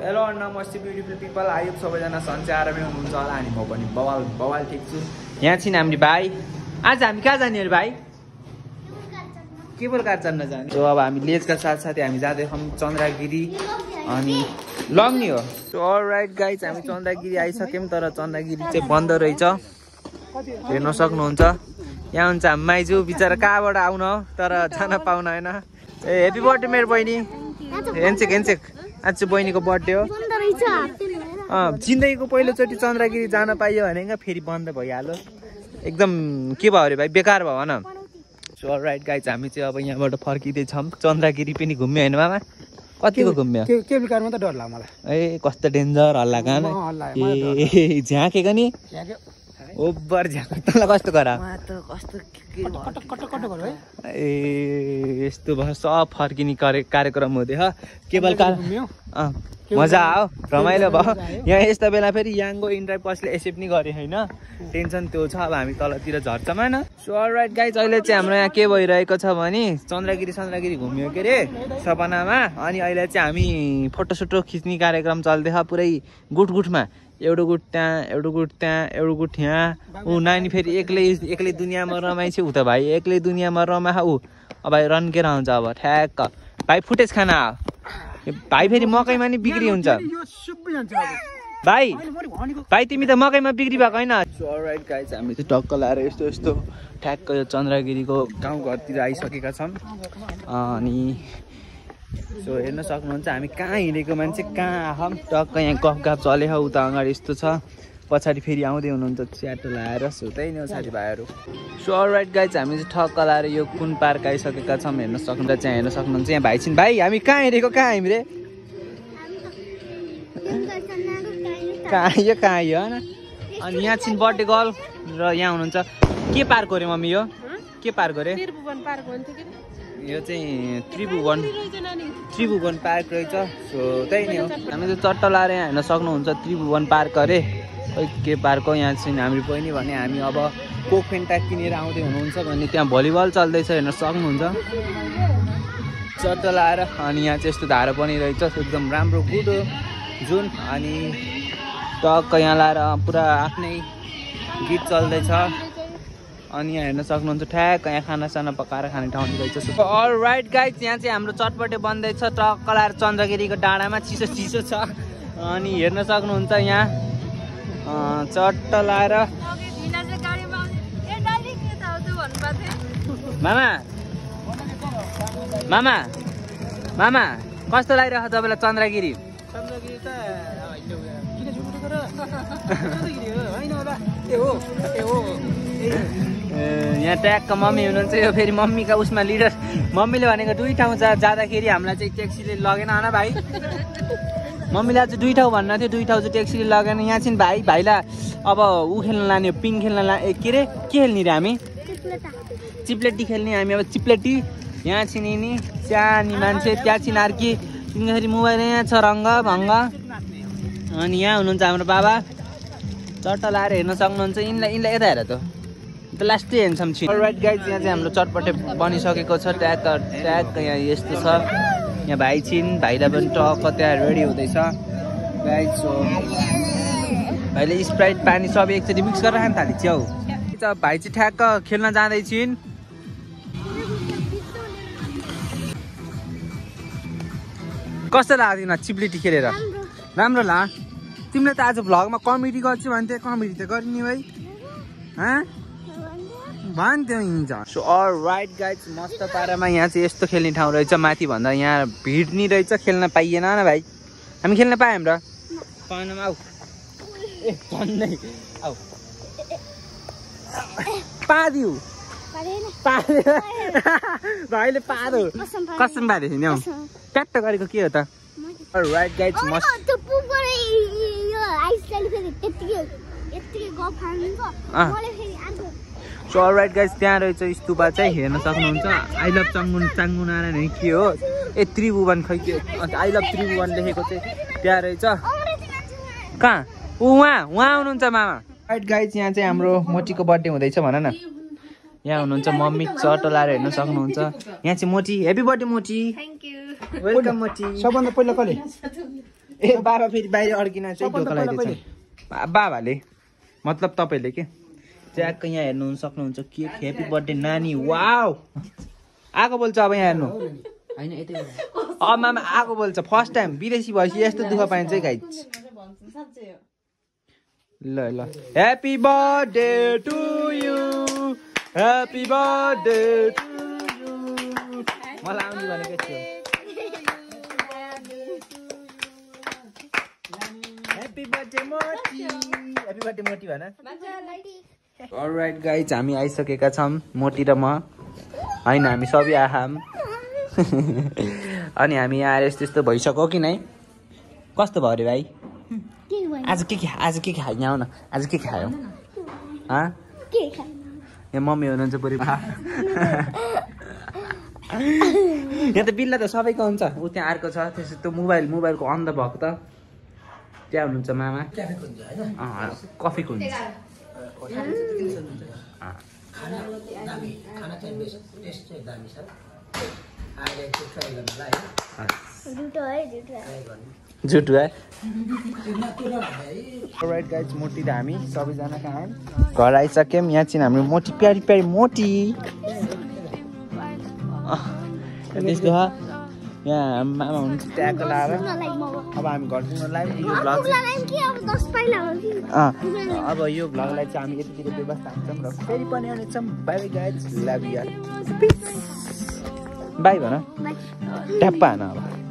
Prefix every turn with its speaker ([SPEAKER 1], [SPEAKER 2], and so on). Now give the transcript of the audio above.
[SPEAKER 1] hello नमस्ते beautiful people I hope सबैजना सन्चै आरामै हुनुहुन्छ होला अनि म पनि बवाल ठिक छु यहाँ छिन् हाम्रो भाइ आज हामी कहाँ जाने भाइ केबल कार चढ्न जाने सो अब हामी लेजका साथसाथै हामी जाँदैछौँ चन्द्रगिरी अनि लग्ने हो सो अलराइट गाइज हामी चन्द्रगिरी आइसक्यौँ तर चन्द्रगिरी चाहिँ बन्द रहेछ हेर्न सक्नुहुन्छ यहाँ हुन्छ हामी माइजू बिचरा कहाँबाट आउन तर जान पाउन होइन ए हेप्पी बर्थडे मेरो बहिनी हेन्चेक आज चाहिँ बहिनीको बर्थडे हो जिन्दगीको पहिलोचोटि चन्द्रगिरी जान पाइयो भने फेरि बन्द भइहाल्यो एकदम के भयो अरे भाइ बेकार भयो भन सो अलराइट गाइज हामी चाहिँ अब यहाँबाट फर्किँदैछौँ चन्द्रगिरी पनि घुम्यो होइन मामा कतिको घुम्यो
[SPEAKER 2] केबल कारमा त डर लाग्यो मलाई
[SPEAKER 1] ए कस्तो डेन्जर हल्ला गान ए झ्याकेको नि ओभर झ्याकेको तँलाई कस्तो गरा ए यस्तो भयो सब फर्किने कार्यक्रम हुँदै केबल कार मजा आयो रमाइलो भयो यहाँ यस्तो बेला फेरि याङको इन्ड्राइभ कसले एक्सेप्ट नि गरे होइन टेन्सन त्यो छ अब हामी तलतिर झर्छौँ होइन सो अलराइट गाइज अहिले चाहिँ हाम्रो यहाँ के भइरहेको छ भने चन्द्रगिरी घुम्यो के अरे सपनामा अनि अहिले चाहिँ हामी फोटोसोटो खिच्ने कार्यक्रम चल्दैछ पुरै गुटमा एउटा गुट त्यहाँ एउटा गुट यहाँ ऊ नानी फेरि एक्लै दुनियाँमा रमाइछ ऊ त भाइ एक्लै दुनियाँमा रमा ऊ अब भाइ रन्केर आउँछ अब ठ्याक्क भाइ फुटेज खाना भाइ फेरि मकैमा नि बिक्री हुन्छ भाइ तिमी त मकैमा बिक्री भएको होइन अलराइट गाइज हामी चाहिँ टक्क लाएर यस्तो ठ्याक्क यो चन्द्रगिरीको गाउँघरतिर आइसकेका छौँ अनि सो हेर्न सक्नुहुन्छ हामी कहाँ हिँडेको मान्छे कहाँ आँखौँ टक्क यहाँ गफ चले उता अगाडि यस्तो छ पछाडि फेरि आउँदै हुनुहुन्छ च्याटो लाएर सो त्यही नै हो साथीभाइहरू सो अलराइट गाइज हामी चाहिँ ठक्क लाएर यो कुन पार्क आइसकेका छौँ हेर्न सक्नुहुन्छ चाहिँ हेर्न सक्नुहुन्छ यहाँ भाइ छिन् भाइ हामी कहाँ हिँडेको कहाँ हामी रे कहाँ यो होइन अनि यहाँ छिन् बर्थडे गर्ल र यहाँ हुनुहुन्छ के पार्क हो रे मम्मी यो के पार्क हो रे यो चाहिँ त्रिभुवन पार्क रहेछ सो त्यही नै हो हामी चाहिँ चट्ट लाएर यहाँ हेर्न सक्नुहुन्छ त्रिभुवन पार्क अरे के पार्क हो यहाँ चाहिँ हाम्रो बहिनी भने हामी अब कोक फेन्टा किनेर आउँदै हुनुहुन्छ भने त्यहाँ भलिबल चल्दैछ हेर्न सक्नुहुन्छ चट्ट लाएर अनि यहाँ चाहिँ यस्तो धारो पनि रहेछ एकदम राम्रो गुड हो जुन अनि टक्क यहाँ लाएर पुरा आफ्नै गीत चल्दैछ अनि यहाँ हेर्न सक्नुहुन्छ ठ्याक्क यहाँ खानासाना पकाएर खाने ठाउँ रहेछ अलराइट गाइज यहाँ चाहिँ हाम्रो चटपटे बन्दैछ टक्क लाएर चन्द्रगिरीको डाँडामा चिसो छ अनि हेर्न सक्नुहुन्छ यहाँ चट्ट लाएर मामा कस्तो लागिरहेको छ तपाईँलाई चन्द्रगिरी यहाँ ट्याक्क मम्मी हुनुहुन्छ यो फेरि मम्मीका उसमा लिडर मम्मीले भनेको दुई ठाउँ जाँदाखेरि हामीलाई चाहिँ ट्याक्सीले लगेन होइन भाइ मम्मीले आज दुई ठाउँ भन्न थियो दुई ठाउँ चाहिँ ट्याक्सीले लगेन यहाँ चाहिँ भाइलाई अब ऊ खेल्न लाने पिङ खेल्न लाने के अरे के खेल्ने रे हामी चिप्लेटी खेल्ने हामी अब चिप्लेटी यहाँ छिन् नि सानी मान्छे त्यहाँ छिन् अर्की तिनीखेरि मोबाइल यहाँ छ रङ्ग भङ्ग अनि यहाँ हुनुहुन्छ हाम्रो बाबा चट्ट लाएर हेर्न सक्नुहुन्छ यिनलाई यता हेर त लास्टै हेर्छौँ छि अलराइट गाइज यहाँ चाहिँ हाम्रो चटपटे बनिसकेको छ ट्याक्क यहाँ यस्तो छ यहाँ भाइ छिन् भाइलाई पनि टक्क त्यहाँ रेडी हुँदैछ गाइज सो भाइले स्प्राइट पानी सबै एकचोटि मिक्स गरेर खान थाल्यो च्याउ भाइ चाहिँ ठ्याक्क खेल्न जाँदैछिन् कस्तो लाग्यो तिमीलाई चिप्लिटी खेलेर राम्रो ला तिमीले त आज भ्लगमा कमेडी गर्छु भन्थ्यो कमेडी त गर्ने भाइ भन्थ्यो हिँड्छ सो अलराइट गाइज मस्त पारामा यहाँ चाहिँ यस्तो खेल्ने ठाउँ रहेछ माथि भन्दा यहाँ भिड नि रहेछ खेल्न पाइएन न भाइ हामी खेल्न पायौँ र पाएनौँ आऊ ए भन्दै आऊ पादिउ भाइले पादो कसम पाएको थियो नि हौ ट्याक्ट गरेको के हो त अलराइट गाइज मस्त सो अलराइट गाइज त्यहाँ रहेछ स्तुपा चाहिँ हेर्न सक्नुहुन्छ आई लभ चाङ्गु नारायण के हो ए त्रिभुवन खै के अन्त आई लभ त्रिभुवन लेखेको चाहिँ त्यहाँ रहेछ कहाँ उहाँ हुनुहुन्छ मामा राइट गाइज यहाँ चाहिँ हाम्रो मोटीको बर्थडे हुँदैछ भन न यहाँ हुनुहुन्छ मम्मी चटो लाएर हेर्न सक्नुहुन्छ यहाँ चाहिँ मोटी हेप्पी बर्थडे मोटी वेलकम मोटी
[SPEAKER 2] सबभन्दा पहिला कसले
[SPEAKER 1] ए बाबा फेरि बाहिर अड्किन चाहिँ ढोका लगाइदिएछ बाबाले मतलब तपाईँले के च्याक यहाँ हेर्नु सक्नुहुन्छ के ह्याप्पी बर्थडे नानी वाउ आएको बोल्छ अब यहाँ हेर्नु मामा आएको बोल्छ फर्स्ट टाइम विदेशी भएपछि यस्तो दुःख पाइन्छ है गाइज ल ल happy birthday to you happy birthday to you मलाई आउने भनेको थियो ह्याप्पी बर्थडे मोटी ह्याप्पी बर्थडे मोटी भन अलराइट गाइज हामी आइसकेका छौँ मोटी र म होइन हामी सबै आहाम अनि हामी यहाँ आएर यस्तो यस्तो भइसक्यो कि नै कस्तो भयो अरे भाइ आज के खायो यहाँ आउ न आज के खायो यहाँ मम्मी हुनुहुन्छ बुढी यहाँ त बिल्ला त सबैको हुन्छ ऊ त्यहाँ अर्को छ त्यसो त्यो मोबाइलको अन्ध भएको त त्यहाँ हुनुहुन्छ मामा कफीको हुन्छ झुटु है राइट गाइज मोटी र हामी सबैजना कहाँ घर आइसक्यौँ यहाँ चाहिँ हाम्रो मोटी प्यारी प्यारी मोटी त्यसको यहाँ मामा हुनुहुन्छ ट्याग लाएर अब हामी घर जाउँलाई अब यो भ्लगलाई चाहिँ हामी यतितिर व्यवस्था हुन्छौँ र फेरि पनि आउनेछौँ by by guys love you by भन ट्याप्पा हान अब